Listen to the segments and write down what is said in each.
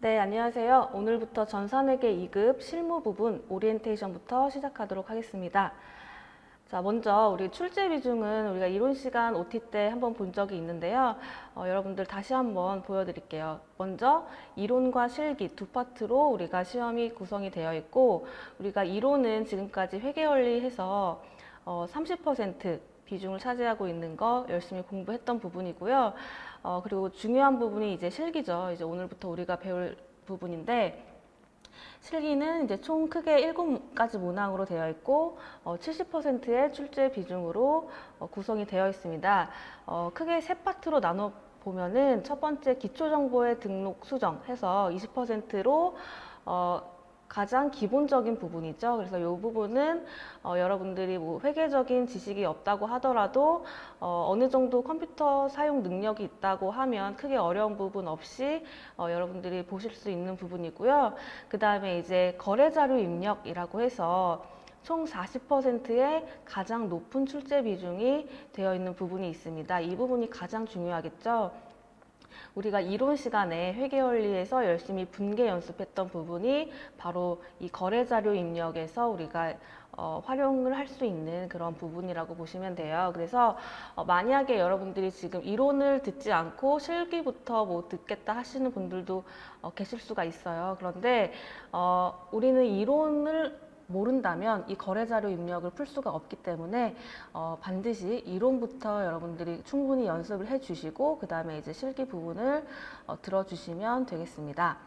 네, 안녕하세요. 오늘부터 전산회계 2급 실무 부분 오리엔테이션부터 시작하도록 하겠습니다. 자, 먼저 우리 출제 비중은 우리가 이론 시간 OT 때 한번 본 적이 있는데요. 여러분들 다시 한번 보여드릴게요. 먼저 이론과 실기 두 파트로 우리가 시험이 구성이 되어 있고, 우리가 이론은 지금까지 회계원리해서 30% 비중을 차지하고 있는 거 열심히 공부했던 부분이고요. 그리고 중요한 부분이 이제 실기죠. 이제 오늘부터 우리가 배울 부분인데, 실기는 이제 총 크게 7가지 문항으로 되어 있고 70%의 출제 비중으로 구성이 되어 있습니다. 크게 세 파트로 나눠 보면은 첫 번째 기초정보의 등록 수정 해서 20%로 가장 기본적인 부분이죠. 그래서 이 부분은 여러분들이 뭐 회계적인 지식이 없다고 하더라도 어느 정도 컴퓨터 사용 능력이 있다고 하면 크게 어려운 부분 없이 여러분들이 보실 수 있는 부분이고요. 그 다음에 이제 거래자료 입력이라고 해서 총 40%의 가장 높은 출제 비중이 되어 있는 부분이 있습니다. 이 부분이 가장 중요하겠죠. 우리가 이론 시간에 회계원리에서 열심히 분계 연습했던 부분이 바로 이 거래자료 입력에서 우리가 활용을 할 수 있는 그런 부분이라고 보시면 돼요. 그래서 만약에 여러분들이 지금 이론을 듣지 않고 실기부터 뭐 듣겠다 하시는 분들도 계실 수가 있어요. 그런데 우리는 이론을 모른다면 이 거래자료 입력을 풀 수가 없기 때문에 반드시 이론부터 여러분들이 충분히 연습을 해주시고 그 다음에 이제 실기 부분을 들어주시면 되겠습니다.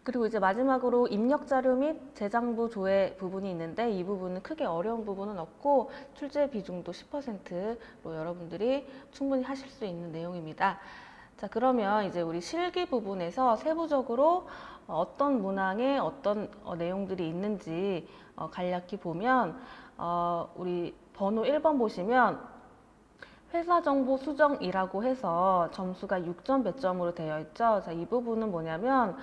그리고 이제 마지막으로 입력자료 및 재장부 조회 부분이 있는데, 이 부분은 크게 어려운 부분은 없고 출제 비중도 10%로 여러분들이 충분히 하실 수 있는 내용입니다. 자, 그러면 이제 우리 실기 부분에서 세부적으로 어떤 문항에 어떤 내용들이 있는지 간략히 보면 우리 번호 1번 보시면 회사정보 수정이라고 해서 점수가 6점 배점으로 되어 있죠. 자, 이 부분은 뭐냐면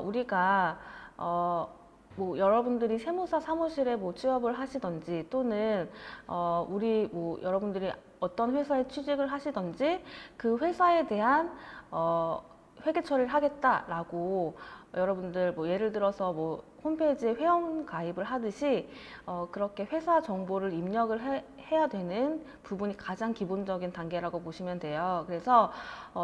우리가 뭐 여러분들이 세무사 사무실에 뭐 취업을 하시던지 또는 우리 뭐 여러분들이 어떤 회사에 취직을 하시던지 그 회사에 대한 회계 처리를 하겠다라고 여러분들 뭐 예를 들어서 뭐 홈페이지에 회원 가입을 하듯이 그렇게 회사 정보를 입력을 해야 되는 부분이 가장 기본적인 단계라고 보시면 돼요. 그래서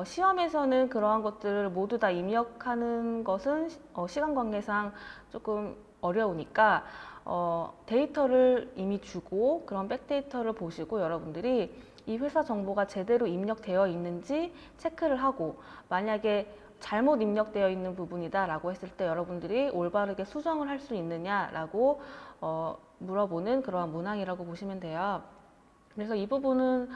시험에서는 그러한 것들을 모두 다 입력하는 것은 시간 관계상 조금 어려우니까 데이터를 이미 주고 그런 백데이터를 보시고 여러분들이 이 회사 정보가 제대로 입력되어 있는지 체크를 하고, 만약에 잘못 입력되어 있는 부분이다 라고 했을 때 여러분들이 올바르게 수정을 할 수 있느냐라고 물어보는 그러한 문항이라고 보시면 돼요. 그래서 이 부분은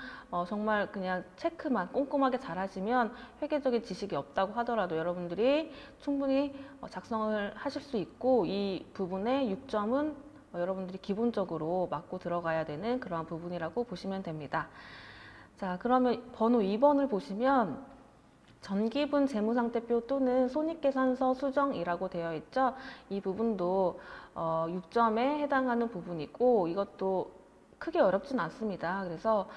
정말 그냥 체크만 꼼꼼하게 잘 하시면 회계적인 지식이 없다고 하더라도 여러분들이 충분히 작성을 하실 수 있고, 이 부분의 6점은 여러분들이 기본적으로 맞고 들어가야 되는 그러한 부분이라고 보시면 됩니다. 자, 그러면 번호 2번을 보시면 전기분 재무상태표 또는 손익계산서 수정이라고 되어 있죠. 이 부분도 6점에 해당하는 부분이고, 이것도 크게 어렵진 않습니다. 그래서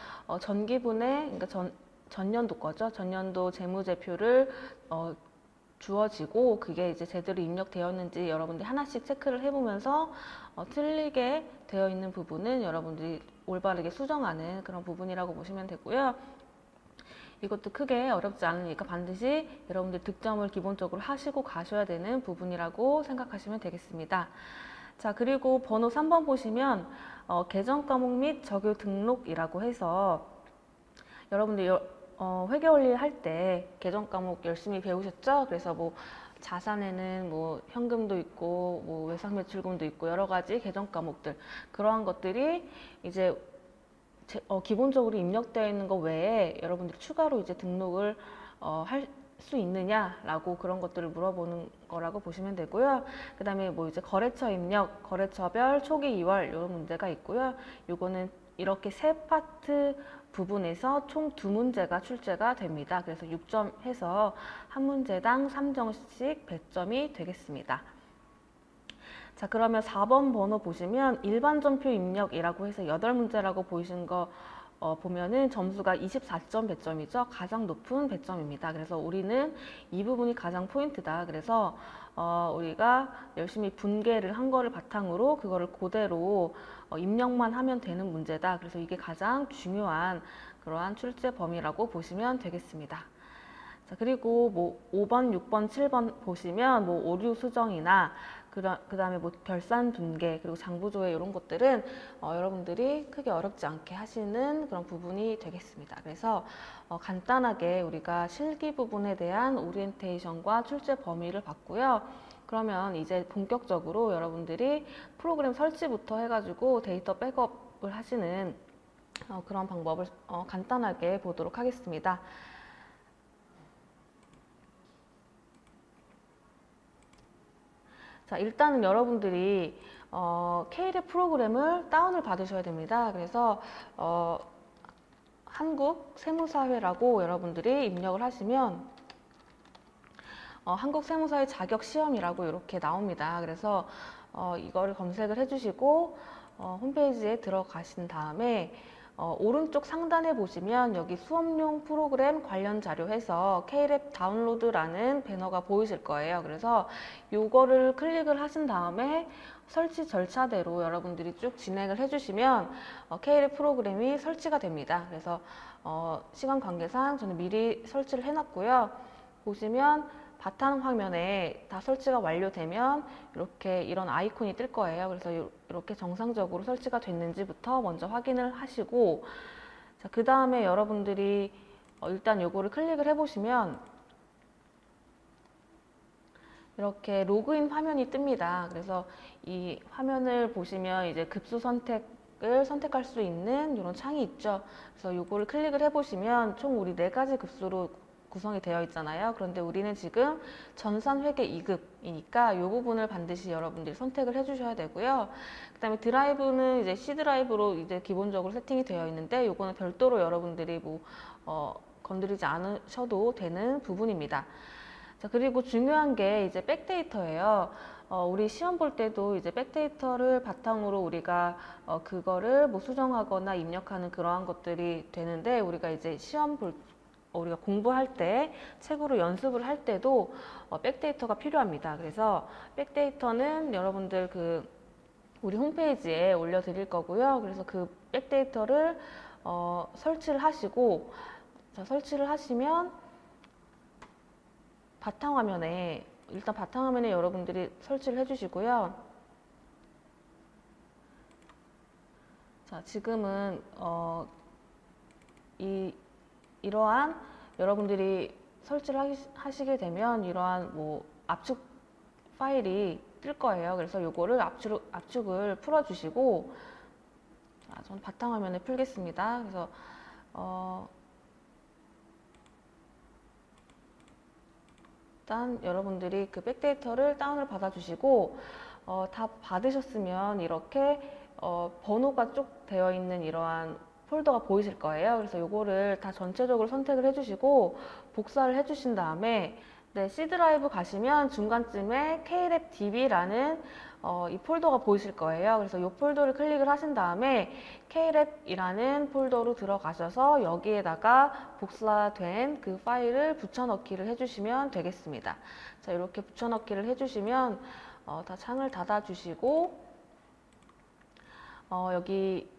전기분의 그러니까 전년도 거죠. 전년도 재무제표를 주어지고 그게 이제 제대로 입력되었는지 여러분들이 하나씩 체크를 해보면서 틀리게 되어 있는 부분은 여러분들이 올바르게 수정하는 그런 부분이라고 보시면 되고요. 이것도 크게 어렵지 않으니까 반드시 여러분들 득점을 기본적으로 하시고 가셔야 되는 부분이라고 생각하시면 되겠습니다. 자, 그리고 번호 3번 보시면 계정 과목 및 적요 등록이라고 해서 여러분들 회계원리 할 때 계정 과목 열심히 배우셨죠? 그래서 뭐 자산에는 뭐 현금도 있고 뭐 외상매출금도 있고 여러 가지 계정 과목들, 그러한 것들이 이제 기본적으로 입력되어 있는 것 외에 여러분들이 추가로 이제 등록을 할 수 있느냐라고 그런 것들을 물어보는 거라고 보시면 되고요. 그 다음에 뭐 이제 거래처 입력, 거래처별 초기 2월 이런 문제가 있고요. 요거는 이렇게 세 파트 부분에서 총 2문제가 출제가 됩니다. 그래서 6점 해서 한 문제당 3점씩 배점이 되겠습니다. 자, 그러면 4번 번호 보시면 일반전표 입력이라고 해서 8문제라고 보이신 거 보면은 점수가 24점 배점이죠. 가장 높은 배점입니다. 그래서 우리는 이 부분이 가장 포인트다. 그래서 우리가 열심히 분계를 한 거를 바탕으로 그거를 그대로 입력만 하면 되는 문제다. 그래서 이게 가장 중요한 그러한 출제 범위라고 보시면 되겠습니다. 자, 그리고 뭐 5번, 6번, 7번 보시면 뭐 오류 수정이나 그다음에 뭐 별산 분계 그리고 장부조회 이런 것들은 여러분들이 크게 어렵지 않게 하시는 그런 부분이 되겠습니다. 그래서 간단하게 우리가 실기 부분에 대한 오리엔테이션과 출제 범위를 봤고요. 그러면 이제 본격적으로 여러분들이 프로그램 설치부터 해가지고 데이터 백업을 하시는 그런 방법을 간단하게 보도록 하겠습니다. 자, 일단은 여러분들이 K랩 프로그램을 다운을 받으셔야 됩니다. 그래서 한국세무사회라고 여러분들이 입력을 하시면 한국세무사회 자격시험이라고 이렇게 나옵니다. 그래서 이거를 검색을 해주시고 홈페이지에 들어가신 다음에 오른쪽 상단에 보시면 여기 수업용 프로그램 관련 자료 해서 K랩 다운로드라는 배너가 보이실 거예요. 그래서 요거를 클릭을 하신 다음에 설치 절차대로 여러분들이 쭉 진행을 해주시면 K랩 프로그램이 설치가 됩니다. 그래서 시간 관계상 저는 미리 설치를 해놨고요. 보시면 바탕화면에 다 설치가 완료되면 이렇게 이런 아이콘이 뜰 거예요. 그래서 이렇게 정상적으로 설치가 됐는지부터 먼저 확인을 하시고, 자, 그 다음에 여러분들이 일단 요거를 클릭을 해보시면 이렇게 로그인 화면이 뜹니다. 그래서 이 화면을 보시면 이제 급수 선택을 선택할 수 있는 이런 창이 있죠. 그래서 요거를 클릭을 해보시면 총 우리 4가지 급수로 구성이 되어 있잖아요. 그런데 우리는 지금 전산회계 2급이니까 이 부분을 반드시 여러분들이 선택을 해주셔야 되고요. 그다음에 드라이브는 이제 C 드라이브로 이제 기본적으로 세팅이 되어 있는데 이거는 별도로 여러분들이 뭐 건드리지 않으셔도 되는 부분입니다. 자, 그리고 중요한 게 이제 백데이터예요. 우리 시험 볼 때도 이제 백데이터를 바탕으로 우리가 그거를 뭐 수정하거나 입력하는 그러한 것들이 되는데 우리가 이제 우리가 공부할 때 책으로 연습을 할 때도 백데이터가 필요합니다. 그래서 백데이터는 여러분들 우리 홈페이지에 올려드릴 거고요. 그래서 그 백데이터를 설치를 하시고, 자, 설치를 하시면 일단 바탕화면에 여러분들이 설치를 해주시고요. 자, 지금은 이러한 여러분들이 설치를 하시게 되면 이러한 뭐 압축 파일이 뜰 거예요. 그래서 요거를 압축을 풀어주시고, 자, 전 바탕화면에 풀겠습니다. 그래서 일단 여러분들이 그 백데이터를 다운을 받아주시고 다 받으셨으면 이렇게 번호가 쭉 되어 있는 이러한 폴더가 보이실 거예요. 그래서 요거를 다 전체적으로 선택을 해주시고 복사를 해주신 다음에 네, C 드라이브 가시면 중간쯤에 K랩 DB라는 이 폴더가 보이실 거예요. 그래서 이 폴더를 클릭을 하신 다음에 K랩이라는 폴더로 들어가셔서 여기에다가 복사된 그 파일을 붙여넣기를 해주시면 되겠습니다. 자, 이렇게 붙여넣기를 해주시면 다 창을 닫아주시고 여기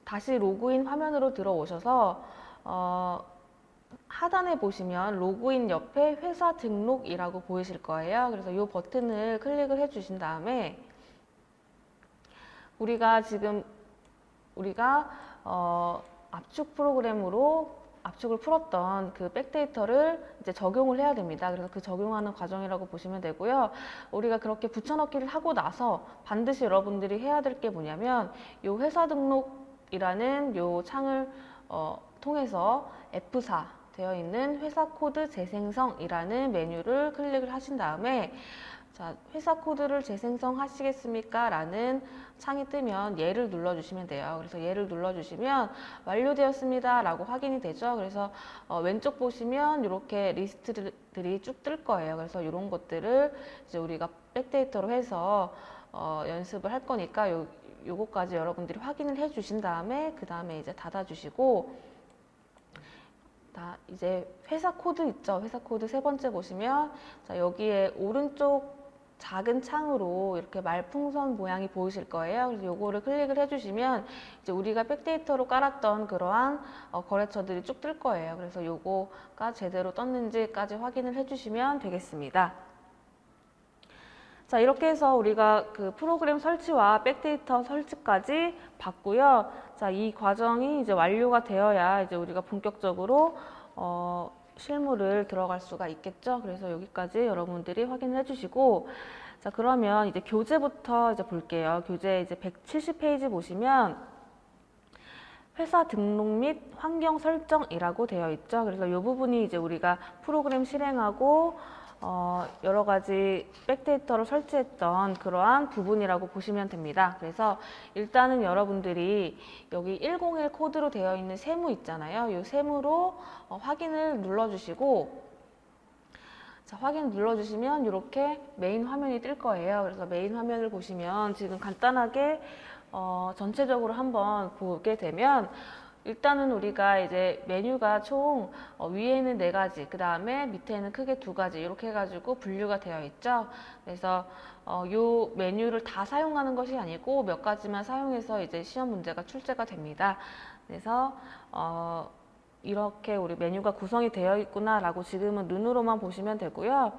다시 로그인 화면으로 들어오셔서 하단에 보시면 로그인 옆에 회사 등록이라고 보이실 거예요. 그래서 이 버튼을 클릭을 해주신 다음에 우리가 압축 프로그램으로 압축을 풀었던 그 백데이터를 이제 적용을 해야 됩니다. 그래서 그 적용하는 과정이라고 보시면 되고요. 우리가 그렇게 붙여넣기를 하고 나서 반드시 여러분들이 해야 될 게 뭐냐면 이 회사 등록이라는 이 창을 통해서 F4 되어 있는 회사 코드 재생성이라는 메뉴를 클릭을 하신 다음에 자, 회사 코드를 재생성하시겠습니까? 라는 창이 뜨면 예를 눌러주시면 돼요. 그래서 예를 눌러주시면 완료되었습니다 라고 확인이 되죠. 그래서 왼쪽 보시면 이렇게 리스트들이 쭉 뜰 거예요. 그래서 이런 것들을 이제 우리가 백데이터로 해서 연습을 할 거니까 요거까지 여러분들이 확인을 해 주신 다음에 그 다음에 이제 닫아 주시고, 이제 회사 코드 있죠. 회사 코드 세 번째 보시면, 자, 여기에 오른쪽 작은 창으로 이렇게 말풍선 모양이 보이실 거예요. 그래서 요거를 클릭을 해주시면 이제 우리가 백데이터로 깔았던 그러한 거래처들이 쭉 뜰 거예요. 그래서 요거가 제대로 떴는지까지 확인을 해주시면 되겠습니다. 자, 이렇게 해서 우리가 그 프로그램 설치와 백데이터 설치까지 봤고요. 자, 이 과정이 이제 완료가 되어야 이제 우리가 본격적으로 실무를 들어갈 수가 있겠죠. 그래서 여기까지 여러분들이 확인을 해주시고, 자, 그러면 이제 교재부터 이제 볼게요. 교재 이제 170페이지 보시면 회사 등록 및 환경 설정이라고 되어 있죠. 그래서 이 부분이 이제 우리가 프로그램 실행하고 여러 가지 백데이터를 설치했던 그러한 부분이라고 보시면 됩니다. 그래서 일단은 여러분들이 여기 101 코드로 되어 있는 세무 있잖아요. 이 세무로 확인을 눌러주시고, 자, 확인 눌러주시면 이렇게 메인 화면이 뜰 거예요. 그래서 메인 화면을 보시면 지금 간단하게 전체적으로 한번 보게 되면, 일단은 우리가 이제 메뉴가 총 위에는 4가지, 그 다음에 밑에는 크게 2가지 이렇게 해가지고 분류가 되어 있죠. 그래서 요 메뉴를 다 사용하는 것이 아니고 몇 가지만 사용해서 이제 시험 문제가 출제가 됩니다. 그래서 이렇게 우리 메뉴가 구성이 되어 있구나 라고 지금은 눈으로만 보시면 되고요.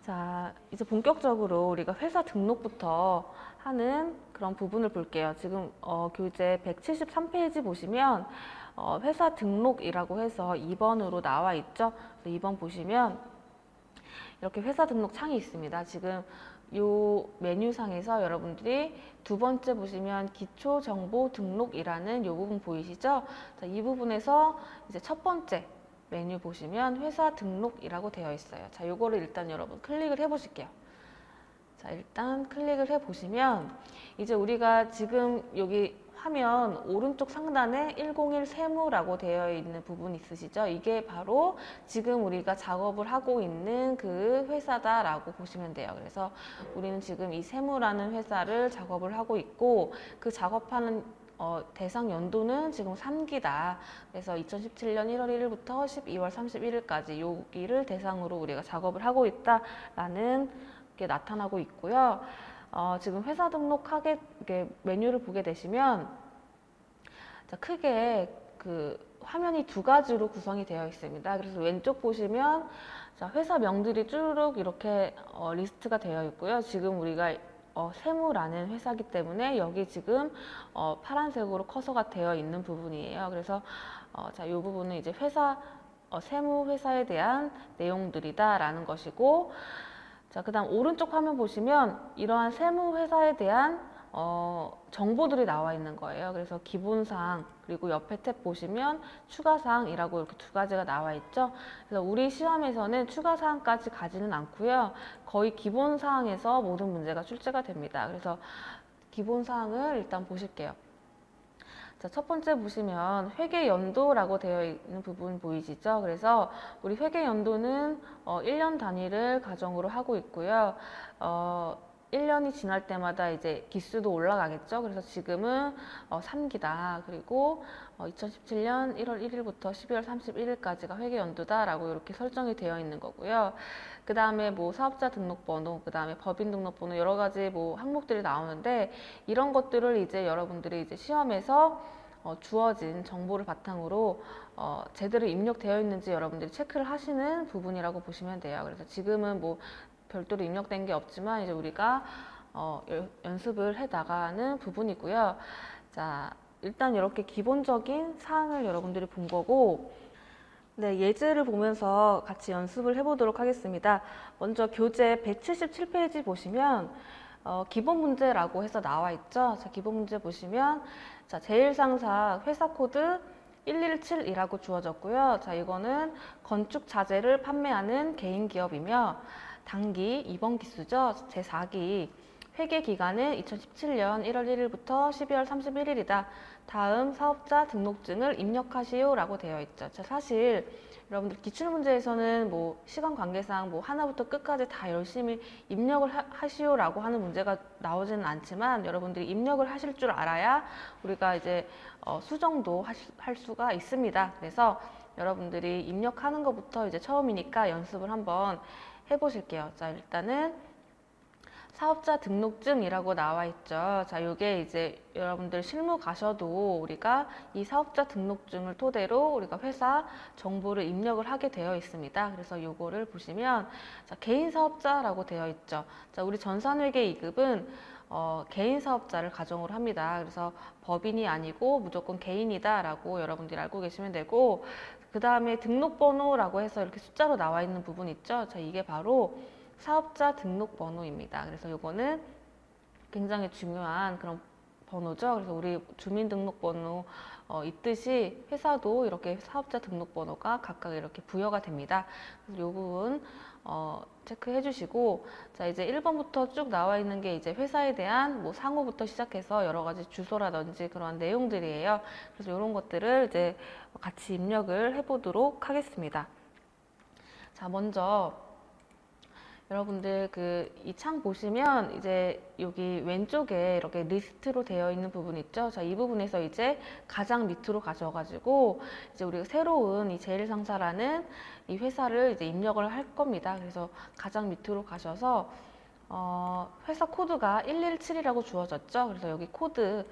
자, 이제 본격적으로 우리가 회사 등록부터 하는 그런 부분을 볼게요. 지금 교재 173페이지 보시면 회사 등록이라고 해서 2번으로 나와 있죠. 2번 보시면 이렇게 회사 등록 창이 있습니다. 지금 요 메뉴상에서 여러분들이 2번째 보시면 기초 정보 등록이라는 요 부분 보이시죠? 자, 이 부분에서 이제 첫 번째 메뉴 보시면 회사 등록이라고 되어 있어요. 자, 요거를 일단 여러분 클릭을 해 보실게요. 자, 일단 클릭을 해 보시면 이제 우리가 지금 여기 화면 오른쪽 상단에 101 세무라고 되어 있는 부분 있으시죠? 이게 바로 지금 우리가 작업을 하고 있는 그 회사다라고 보시면 돼요. 그래서 우리는 지금 이 세무라는 회사를 작업을 하고 있고, 그 작업하는 대상 연도는 지금 3기다. 그래서 2017년 1월 1일부터 12월 31일까지 여기를 대상으로 우리가 작업을 하고 있다라는 게 나타나고 있고요. 지금 회사 등록하게 이렇게 메뉴를 보게 되시면, 자, 크게 그 화면이 2가지로 구성이 되어 있습니다. 그래서 왼쪽 보시면 자, 회사 명들이 쭈르륵 이렇게 리스트가 되어 있고요. 지금 우리가 세무라는 회사이기 때문에 여기 지금 파란색으로 커서가 되어 있는 부분이에요. 그래서 자, 이 부분은 이제 회사 세무 회사에 대한 내용들이다라는 것이고, 자, 그다음 오른쪽 화면 보시면 이러한 세무 회사에 대한 정보들이 나와 있는 거예요. 그래서 기본사항, 그리고 옆에 탭 보시면 추가사항이라고 이렇게 2가지가 나와 있죠. 그래서 우리 시험에서는 추가사항까지 가지는 않고요. 거의 기본사항에서 모든 문제가 출제가 됩니다. 그래서 기본사항을 일단 보실게요. 자, 첫 번째 보시면 회계연도라고 되어 있는 부분 보이시죠? 그래서 우리 회계연도는 1년 단위를 가정으로 하고 있고요. 1년이 지날 때마다 이제 기수도 올라가겠죠. 그래서 지금은 3기다. 그리고 2017년 1월 1일부터 12월 31일까지가 회계연도다라고 이렇게 설정이 되어 있는 거고요. 그 다음에 뭐 사업자 등록번호, 그 다음에 법인 등록번호 여러 가지 뭐 항목들이 나오는데, 이런 것들을 이제 여러분들이 이제 시험에서 주어진 정보를 바탕으로 제대로 입력되어 있는지 여러분들이 체크를 하시는 부분이라고 보시면 돼요. 그래서 지금은 뭐 별도로 입력된 게 없지만 이제 우리가 연습을 해 나가는 부분이고요. 자, 일단 이렇게 기본적인 사항을 여러분들이 본 거고, 네, 예제를 보면서 같이 연습을 해보도록 하겠습니다. 먼저 교재 177페이지 보시면 기본 문제라고 해서 나와 있죠. 자, 기본 문제 보시면 자, 제1상사 회사 코드 117이라고 주어졌고요. 자, 이거는 건축 자재를 판매하는 개인 기업이며, 단기 이번 기수죠. 제4기 회계 기간은 2017년 1월 1일부터 12월 31일이다. 다음 사업자 등록증을 입력하시오라고 되어 있죠. 자, 사실 여러분들 기출문제에서는 뭐 시간 관계상 뭐 하나부터 끝까지 다 열심히 입력을 하시오라고 하는 문제가 나오지는 않지만 여러분들이 입력을 하실 줄 알아야 우리가 이제 수정도 할 수가 있습니다. 그래서 여러분들이 입력하는 것부터 이제 처음이니까 연습을 한번 해보실게요. 자, 일단은 사업자 등록증이라고 나와 있죠. 자, 요게 이제 여러분들 실무 가셔도 우리가 이 사업자 등록증을 토대로 우리가 회사 정보를 입력을 하게 되어 있습니다. 그래서 요거를 보시면 자, 개인 사업자라고 되어 있죠. 자, 우리 전산회계 2급은 개인 사업자를 가정으로 합니다. 그래서 법인이 아니고 무조건 개인이다라고 여러분들이 알고 계시면 되고, 그 다음에 등록번호라고 해서 이렇게 숫자로 나와 있는 부분 있죠. 자, 이게 바로 사업자 등록번호입니다. 그래서 이거는 굉장히 중요한 그런 번호죠. 그래서 우리 주민등록번호 있듯이 회사도 이렇게 사업자 등록번호가 각각 이렇게 부여가 됩니다. 그래서 이 부분 체크해 주시고, 자, 이제 1번부터 쭉 나와 있는 게 이제 회사에 대한 뭐 상호부터 시작해서 여러 가지 주소라든지 그런 내용들이에요. 그래서 이런 것들을 이제 같이 입력을 해 보도록 하겠습니다. 자, 먼저 여러분들 이 창 보시면 이제 여기 왼쪽에 이렇게 리스트로 되어 있는 부분 있죠. 자, 이 부분에서 이제 가장 밑으로 가셔가지고 이제 우리가 새로운 이 제1상사라는 이 회사를 이제 입력을 할 겁니다. 그래서 가장 밑으로 가셔서 회사 코드가 117이라고 주어졌죠. 그래서 여기 코드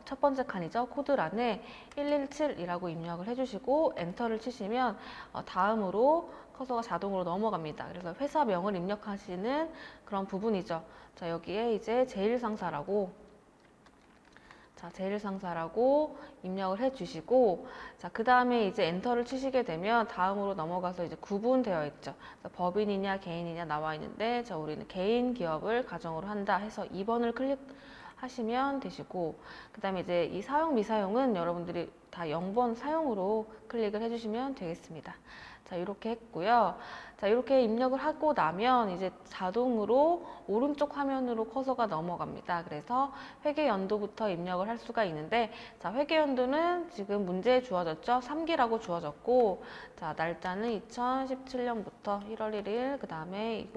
첫 번째 칸이죠. 코드란에 117이라고 입력을 해주시고 엔터를 치시면 다음으로 커서가 자동으로 넘어갑니다. 그래서 회사명을 입력하시는 그런 부분이죠. 자, 여기에 이제 제1상사라고 입력을 해주시고, 자, 그 다음에 이제 엔터를 치시게 되면 다음으로 넘어가서 이제 구분되어 있죠. 법인이냐 개인이냐 나와 있는데, 자, 우리는 개인 기업을 가정으로 한다 해서 2번을 클릭하시면 되시고, 그 다음에 이제 이 사용 미사용은 여러분들이 다 0번 사용으로 클릭을 해주시면 되겠습니다. 자, 이렇게 했고요. 자, 이렇게 입력을 하고 나면 이제 자동으로 오른쪽 화면으로 커서가 넘어갑니다. 그래서 회계 연도부터 입력을 할 수가 있는데, 자, 회계 연도는 지금 문제에 주어졌죠. 3기라고 주어졌고, 자, 날짜는 2017년부터 1월 1일, 그 다음에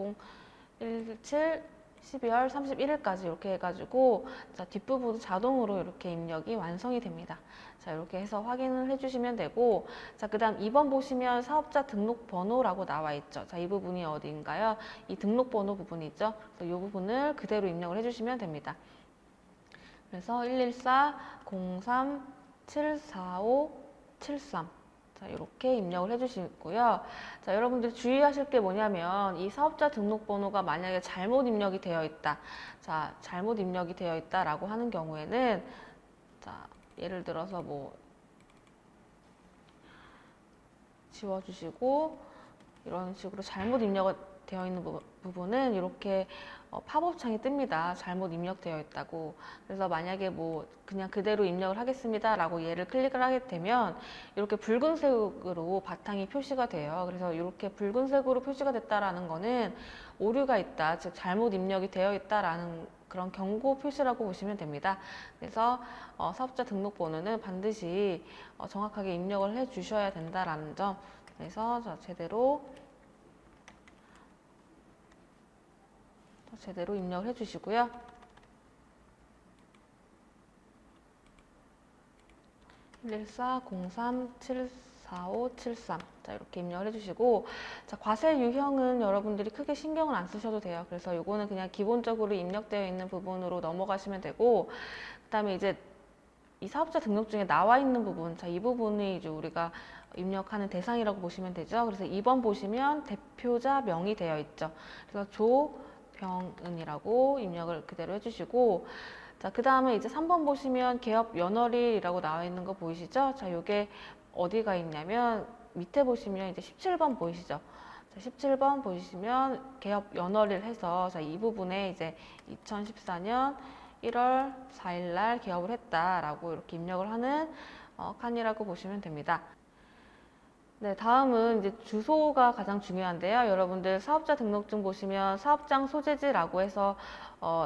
2017 12월 31일까지 이렇게 해가지고, 자, 뒷부분 자동으로 이렇게 입력이 완성이 됩니다. 자, 이렇게 해서 확인을 해주시면 되고, 자, 그 다음 2번 보시면 사업자 등록번호라고 나와 있죠. 자, 이 부분이 어디인가요? 이 등록번호 부분이죠. 그래서 이 부분을 그대로 입력을 해주시면 됩니다. 그래서 114-03-745-73 자, 이렇게 입력을 해주시고요. 자, 여러분들 주의하실 게 뭐냐면 이 사업자 등록번호가 만약에 잘못 입력이 되어 있다. 자, 잘못 입력이 되어 있다라고 하는 경우에는, 자, 예를 들어서 뭐 지워주시고, 이런 식으로 잘못 입력되어 있는 부분은 이렇게 팝업 창이 뜹니다. 잘못 입력되어 있다고. 그래서 만약에 뭐 그냥 그대로 입력을 하겠습니다 라고 얘를 클릭을 하게 되면 이렇게 붉은색으로 바탕이 표시가 돼요. 그래서 이렇게 붉은색으로 표시가 됐다라는 거는 오류가 있다, 즉 잘못 입력이 되어 있다라는 그런 경고 표시라고 보시면 됩니다. 그래서 사업자 등록번호는 반드시 정확하게 입력을 해 주셔야 된다라는 점. 그래서 자, 제대로 입력을 해주시고요. 114-03-745-73 자, 이렇게 입력을 해주시고, 자, 과세 유형은 여러분들이 크게 신경을 안 쓰셔도 돼요. 그래서 요거는 그냥 기본적으로 입력되어 있는 부분으로 넘어가시면 되고, 그 다음에 이제 이 사업자 등록증에 나와 있는 부분, 자, 이 부분이 이제 우리가 입력하는 대상이라고 보시면 되죠. 그래서 2번 보시면 대표자 명이 되어 있죠. 그래서 조병은이라고 입력을 그대로 해주시고, 자, 그 다음에 이제 3번 보시면 개업 연월일이라고 나와 있는 거 보이시죠? 자, 요게 어디가 있냐면 밑에 보시면 이제 17번 보이시죠? 자, 17번 보시면 개업 연월일 해서, 자, 이 부분에 이제 2014년 1월 4일 날 개업을 했다라고 이렇게 입력을 하는 칸이라고 보시면 됩니다. 네, 다음은 이제 주소가 가장 중요한데요. 여러분들 사업자 등록증 보시면 사업장 소재지라고 해서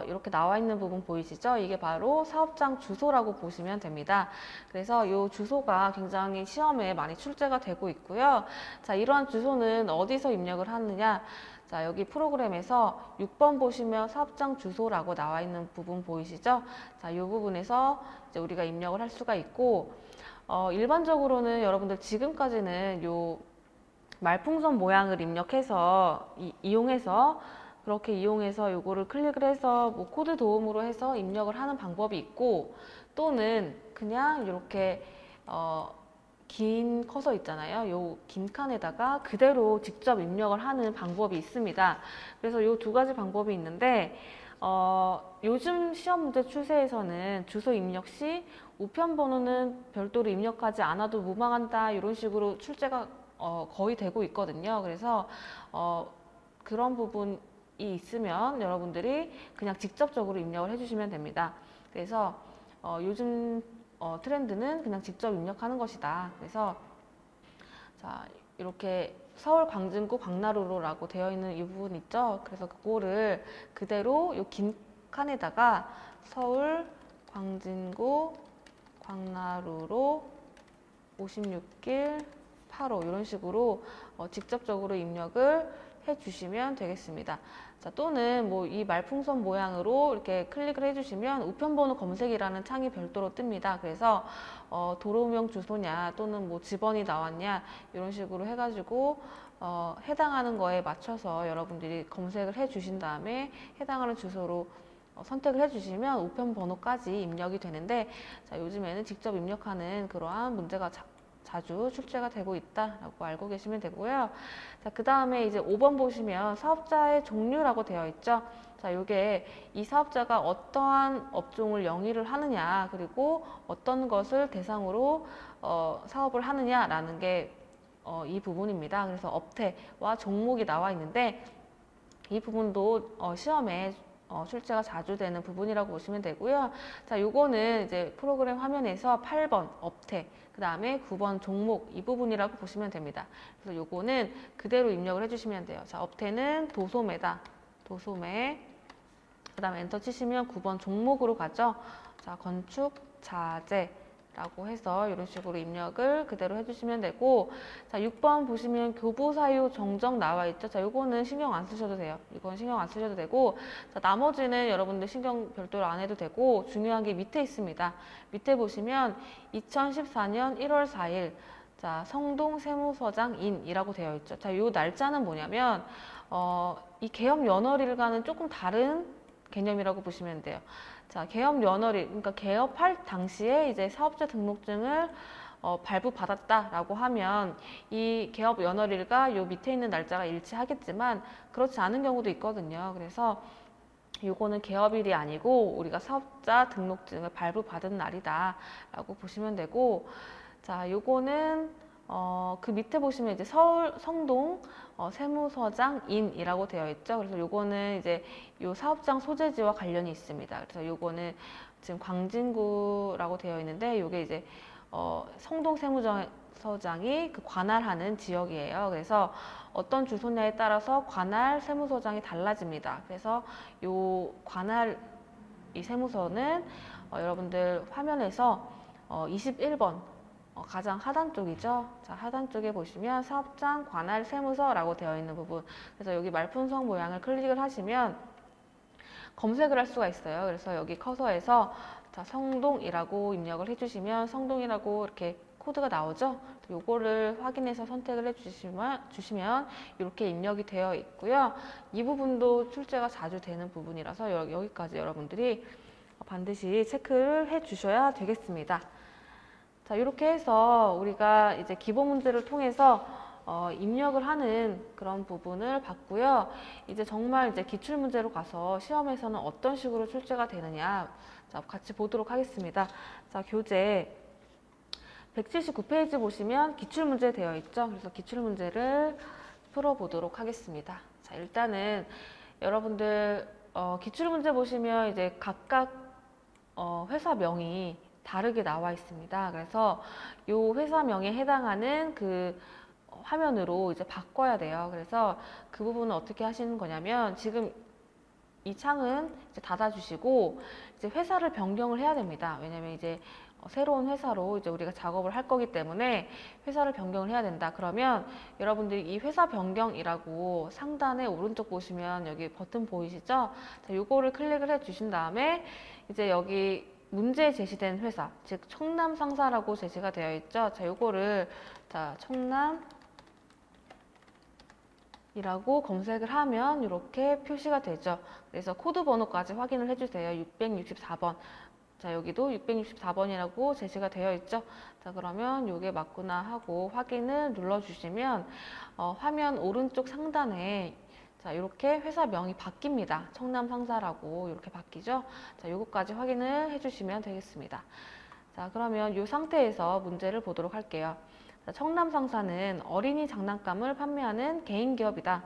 이렇게 나와 있는 부분 보이시죠? 이게 바로 사업장 주소라고 보시면 됩니다. 그래서 이 주소가 굉장히 시험에 많이 출제가 되고 있고요. 자, 이러한 주소는 어디서 입력을 하느냐? 자, 여기 프로그램에서 6번 보시면 사업장 주소라고 나와 있는 부분 보이시죠? 자, 이 부분에서 이제 우리가 입력을 할 수가 있고, 일반적으로는 여러분들 지금까지는 요 말풍선 모양을 입력해서 이용해서 그렇게 이용해서 요거를 클릭을 해서 뭐 코드 도움으로 해서 입력을 하는 방법이 있고, 또는 그냥 이렇게 긴 커서 있잖아요. 요 긴 칸에다가 그대로 직접 입력을 하는 방법이 있습니다. 그래서 요 두 가지 방법이 있는데, 요즘 시험 문제 추세에서는 주소 입력 시 우편 번호는 별도로 입력하지 않아도 무방한다, 이런 식으로 출제가 거의 되고 있거든요. 그래서 그런 부분이 있으면 여러분들이 그냥 직접적으로 입력을 해주시면 됩니다. 그래서 요즘 트렌드는 그냥 직접 입력하는 것이다. 그래서 자, 이렇게 서울 광진구 광나루로라고 되어 있는 이 부분 있죠. 그래서 그거를 그대로 이 긴 칸에다가 서울 광진구 광나루로 56길 8호 이런 식으로 직접적으로 입력을 해주시면 되겠습니다. 자, 또는 뭐 이 말풍선 모양으로 이렇게 클릭을 해주시면 우편번호 검색이라는 창이 별도로 뜹니다. 그래서 도로명 주소냐 또는 뭐 집원이 나왔냐 이런 식으로 해가지고 해당하는 거에 맞춰서 여러분들이 검색을 해주신 다음에 해당하는 주소로 선택을 해주시면 우편번호까지 입력이 되는데, 자, 요즘에는 직접 입력하는 그러한 문제가 자주 출제가 되고 있다라고 알고 계시면 되고요. 자, 그 다음에 이제 5번 보시면 사업자의 종류라고 되어 있죠. 자, 요게 이 사업자가 어떠한 업종을 영위를 하느냐, 그리고 어떤 것을 대상으로 사업을 하느냐라는 게 이 부분입니다. 그래서 업태와 종목이 나와 있는데, 이 부분도 시험에 출제가 자주 되는 부분이라고 보시면 되고요. 자, 요거는 이제 프로그램 화면에서 8번 업태, 그 다음에 9번 종목 이 부분이라고 보시면 됩니다. 그래서 요거는 그대로 입력을 해주시면 돼요. 자, 업태는 도소매다. 도소매. 그 다음에 엔터 치시면 9번 종목으로 가죠. 자, 건축, 자재. 라고 해서 이런 식으로 입력을 그대로 해주시면 되고, 자, 6번 보시면 교부 사유 정정 나와 있죠. 자, 요거는 신경 안 쓰셔도 돼요. 이건 신경 안 쓰셔도 되고, 자, 나머지는 여러분들 신경 별도로 안 해도 되고, 중요한 게 밑에 있습니다. 밑에 보시면 2014년 1월 4일 자, 성동 세무서장인이라고 되어 있죠. 자, 요 날짜는 뭐냐면 이 개업 연월일과는 조금 다른 개념이라고 보시면 돼요. 자, 개업 연월일, 그러니까 개업할 당시에 이제 사업자 등록증을 발부받았다라고 하면 이 개업 연월일과 요 밑에 있는 날짜가 일치하겠지만 그렇지 않은 경우도 있거든요. 그래서 요거는 개업일이 아니고 우리가 사업자 등록증을 발부받은 날이다라고 보시면 되고, 자, 요거는 그 밑에 보시면 이제 서울 성동 세무서장인이라고 되어 있죠. 그래서 요거는 이제 요 사업장 소재지와 관련이 있습니다. 그래서 요거는 지금 광진구라고 되어 있는데 요게 이제 성동 세무서장이 그 관할하는 지역이에요. 그래서 어떤 주소냐에 따라서 관할 세무서장이 달라집니다. 그래서 요 관할 이 세무서는 여러분들 화면에서 21번 가장 하단 쪽이죠. 자, 하단 쪽에 보시면 사업장 관할 세무서라고 되어 있는 부분. 그래서 여기 말풍선 모양을 클릭을 하시면 검색을 할 수가 있어요. 그래서 여기 커서에서 자, 성동이라고 입력을 해주시면 성동이라고 이렇게 코드가 나오죠. 요거를 확인해서 선택을 해주시면 이렇게 입력이 되어 있고요. 이 부분도 출제가 자주 되는 부분이라서 여기까지 여러분들이 반드시 체크를 해 주셔야 되겠습니다. 자, 이렇게 해서 우리가 이제 기본 문제를 통해서 입력을 하는 그런 부분을 봤고요. 이제 정말 이제 기출 문제로 가서 시험에서는 어떤 식으로 출제가 되느냐, 자, 같이 보도록 하겠습니다. 자, 교재 179페이지 보시면 기출 문제 되어 있죠. 그래서 기출 문제를 풀어보도록 하겠습니다. 자, 일단은 여러분들 기출 문제 보시면 이제 각각 회사명이 다르게 나와 있습니다. 그래서 이 회사명에 해당하는 그 화면으로 이제 바꿔야 돼요. 그래서 그 부분은 어떻게 하시는 거냐면 지금 이 창은 이제 닫아주시고 이제 회사를 변경을 해야 됩니다. 왜냐면 이제 새로운 회사로 이제 우리가 작업을 할 거기 때문에 회사를 변경을 해야 된다. 그러면 여러분들이 이 회사 변경이라고 상단에 오른쪽 보시면 여기 버튼 보이시죠? 자, 요거를 클릭을 해 주신 다음에 이제 여기 문제 제시된 회사, 즉 청남상사라고 제시가 되어 있죠. 자, 요거를 자, 청남 이라고 검색을 하면 이렇게 표시가 되죠. 그래서 코드 번호까지 확인을 해주세요. 664번. 자, 여기도 664번이라고 제시가 되어 있죠. 자, 그러면 이게 맞구나 하고 확인을 눌러주시면 화면 오른쪽 상단에 자, 이렇게 회사명이 바뀝니다. 청남상사라고 이렇게 바뀌죠. 자, 요거까지 확인을 해주시면 되겠습니다. 자, 그러면 이 상태에서 문제를 보도록 할게요. 자, 청남상사는 어린이 장난감을 판매하는 개인 기업이다.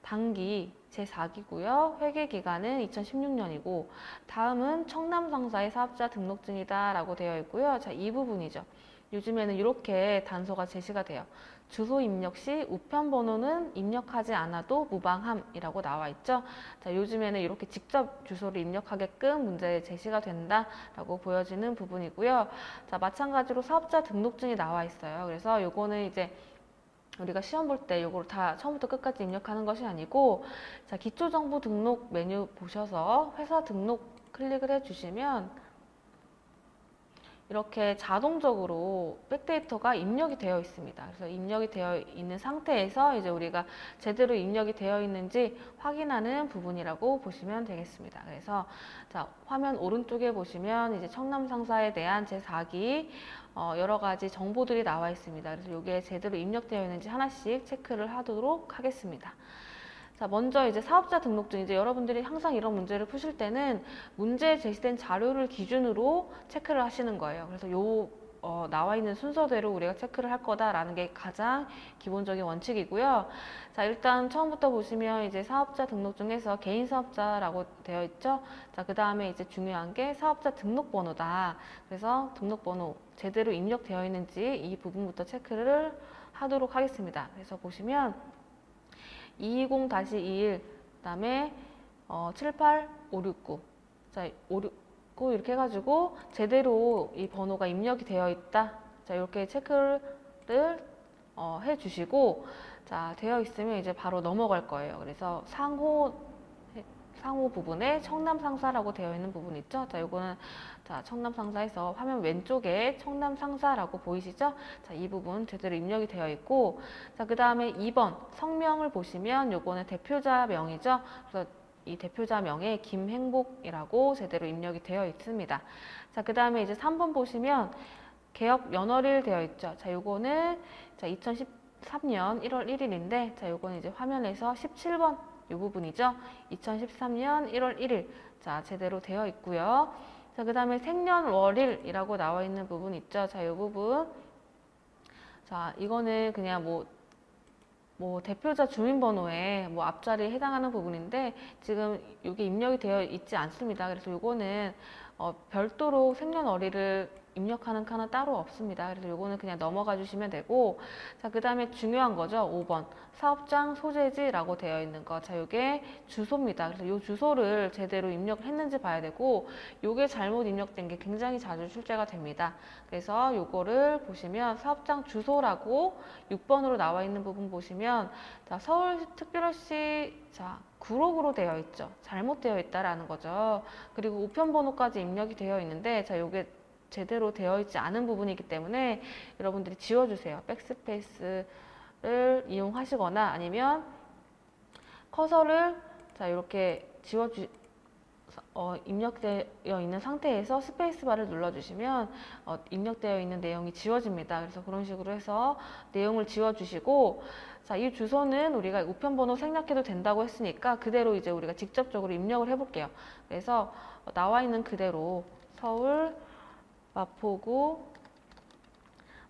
단기 제4기고요. 회계기간은 2016년이고 다음은 청남상사의 사업자 등록증이다 라고 되어 있고요. 자, 이 부분이죠. 요즘에는 이렇게 단서가 제시가 돼요. 주소 입력 시 우편번호는 입력하지 않아도 무방함이라고 나와 있죠. 자, 요즘에는 이렇게 직접 주소를 입력하게끔 문제 제시가 된다라고 보여지는 부분이고요. 자, 마찬가지로 사업자 등록증이 나와 있어요. 그래서 요거는 이제 우리가 시험 볼 때 요거를 다 처음부터 끝까지 입력하는 것이 아니고 자, 기초정보 등록 메뉴 보셔서 회사 등록 클릭을 해주시면 이렇게 자동적으로 백데이터가 입력이 되어 있습니다. 그래서 입력이 되어 있는 상태에서 이제 우리가 제대로 입력이 되어 있는지 확인하는 부분이라고 보시면 되겠습니다. 그래서 자, 화면 오른쪽에 보시면 이제 청남상사에 대한 제4기 여러 가지 정보들이 나와 있습니다. 그래서 이게 제대로 입력되어 있는지 하나씩 체크를 하도록 하겠습니다. 자, 먼저 이제 사업자 등록증, 이제 여러분들이 항상 이런 문제를 푸실 때는 문제에 제시된 자료를 기준으로 체크를 하시는 거예요. 그래서 나와 있는 순서대로 우리가 체크를 할 거다라는 게 가장 기본적인 원칙이고요. 자, 일단 처음부터 보시면 이제 사업자 등록증에서 개인 사업자라고 되어 있죠. 자, 그 다음에 이제 중요한 게 사업자 등록번호다. 그래서 등록번호 제대로 입력되어 있는지 이 부분부터 체크를 하도록 하겠습니다. 그래서 보시면 220-21, 그 다음에 78569. 자, 569 이렇게 해가지고 제대로 이 번호가 입력이 되어 있다. 자, 이렇게 체크를 해주시고, 자, 되어 있으면 이제 바로 넘어갈 거예요. 그래서 상호 부분에 청남상사라고 되어 있는 부분 있죠. 자, 요거는 자, 청남상사에서 화면 왼쪽에 청남상사라고 보이시죠? 자, 이 부분 제대로 입력이 되어 있고, 자, 그 다음에 2번 성명을 보시면 요거는 대표자 명이죠. 그래서 이 대표자 명에 김행복이라고 제대로 입력이 되어 있습니다. 자, 그 다음에 이제 3번 보시면 개업 연월일 되어 있죠. 자, 요거는 자, 2013년 1월 1일인데, 자, 요거는 이제 화면에서 17번 이 부분이죠. 2013년 1월 1일. 자, 제대로 되어 있고요. 자, 그 다음에 생년월일이라고 나와 있는 부분 있죠. 자, 이 부분. 자, 이거는 그냥 뭐 대표자 주민번호에 뭐 앞자리에 해당하는 부분인데 지금 이게 입력이 되어 있지 않습니다. 그래서 요거는 별도로 생년월일을 입력하는 칸은 따로 없습니다. 그래서 요거는 그냥 넘어가 주시면 되고, 자, 그 다음에 중요한 거죠. 5번 사업장 소재지라고 되어 있는 거. 자, 요게 주소입니다. 그래서 요 주소를 제대로 입력했는지 봐야 되고, 요게 잘못 입력된 게 굉장히 자주 출제가 됩니다. 그래서 요거를 보시면 사업장 주소라고 6번으로 나와 있는 부분 보시면 자, 서울특별시 자, 구록으로 되어 있죠. 잘못되어 있다라는 거죠. 그리고 우편번호까지 입력이 되어 있는데 자, 요게 제대로 되어 있지 않은 부분이기 때문에 여러분들이 지워주세요. 백스페이스를 이용하시거나 아니면 커서를 자, 이렇게 입력되어 있는 상태에서 스페이스바를 눌러주시면 입력되어 있는 내용이 지워집니다. 그래서 그런 식으로 해서 내용을 지워주시고, 자, 이 주소는 우리가 우편번호 생략해도 된다고 했으니까 그대로 이제 우리가 직접적으로 입력을 해볼게요. 그래서 나와 있는 그대로 서울 마포구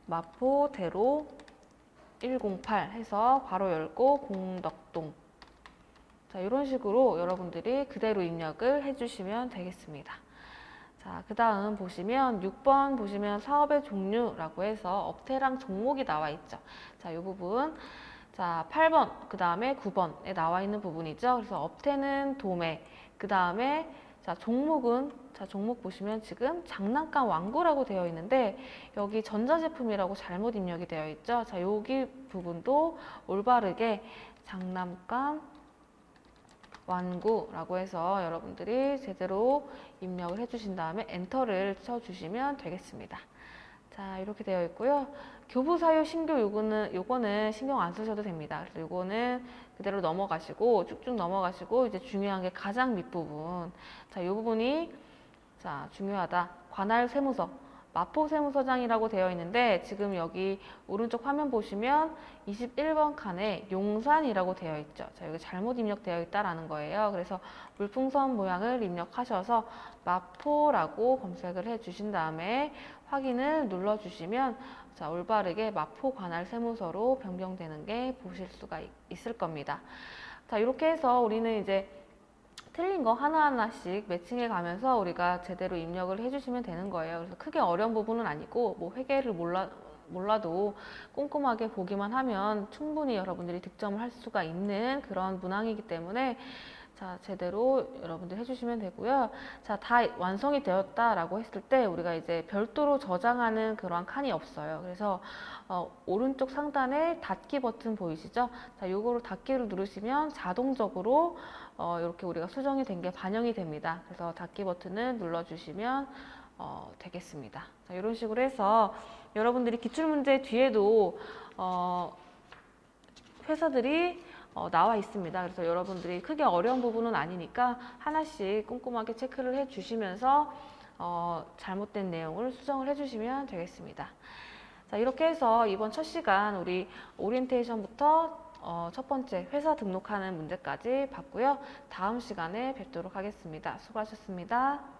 마포대로 108 해서 괄호 열고 공덕동. 자, 이런 식으로 여러분들이 그대로 입력을 해주시면 되겠습니다. 자, 그 다음 보시면 6번 보시면 사업의 종류라고 해서 업태랑 종목이 나와 있죠. 자, 이 부분. 자, 8번, 그 다음에 9번에 나와 있는 부분이죠. 그래서 업태는 도매, 그 다음에 자, 종목은 자, 종목 보시면 지금 장난감 완구라고 되어 있는데 여기 전자제품이라고 잘못 입력이 되어 있죠. 자, 여기 부분도 올바르게 장난감 완구라고 해서 여러분들이 제대로 입력을 해주신 다음에 엔터를 쳐주시면 되겠습니다. 자, 이렇게 되어 있고요. 교부 사유 신규 요거는 신경 안 쓰셔도 됩니다. 그래서 요거는 그대로 넘어가시고 쭉쭉 넘어가시고 이제 중요한 게 가장 밑부분. 자, 이 부분이 자, 중요하다. 관할 세무서, 마포 세무서장이라고 되어 있는데 지금 여기 오른쪽 화면 보시면 21번 칸에 용산이라고 되어 있죠. 자, 여기 잘못 입력되어 있다라는 거예요. 그래서 물풍선 모양을 입력하셔서 마포라고 검색을 해 주신 다음에 확인을 눌러 주시면 자, 올바르게 마포 관할 세무서로 변경되는 게 보실 수가 있을 겁니다. 자, 이렇게 해서 우리는 이제 틀린 거 하나하나씩 매칭해 가면서 우리가 제대로 입력을 해주시면 되는 거예요. 그래서 크게 어려운 부분은 아니고 뭐 회계를 몰라도 꼼꼼하게 보기만 하면 충분히 여러분들이 득점을 할 수가 있는 그런 문항이기 때문에 자, 제대로 여러분들 해주시면 되고요. 자, 다 완성이 되었다라고 했을 때 우리가 이제 별도로 저장하는 그러한 칸이 없어요. 그래서 오른쪽 상단에 닫기 버튼 보이시죠? 자, 요거를 닫기를 누르시면 자동적으로 이렇게 우리가 수정이 된 게 반영이 됩니다. 그래서 닫기 버튼을 눌러주시면 되겠습니다. 자, 이런 식으로 해서 여러분들이 기출문제 뒤에도 회사들이 나와 있습니다. 그래서 여러분들이 크게 어려운 부분은 아니니까 하나씩 꼼꼼하게 체크를 해 주시면서 잘못된 내용을 수정을 해 주시면 되겠습니다. 자, 이렇게 해서 이번 첫 시간 우리 오리엔테이션부터 첫 번째 회사 등록하는 문제까지 봤고요. 다음 시간에 뵙도록 하겠습니다. 수고하셨습니다.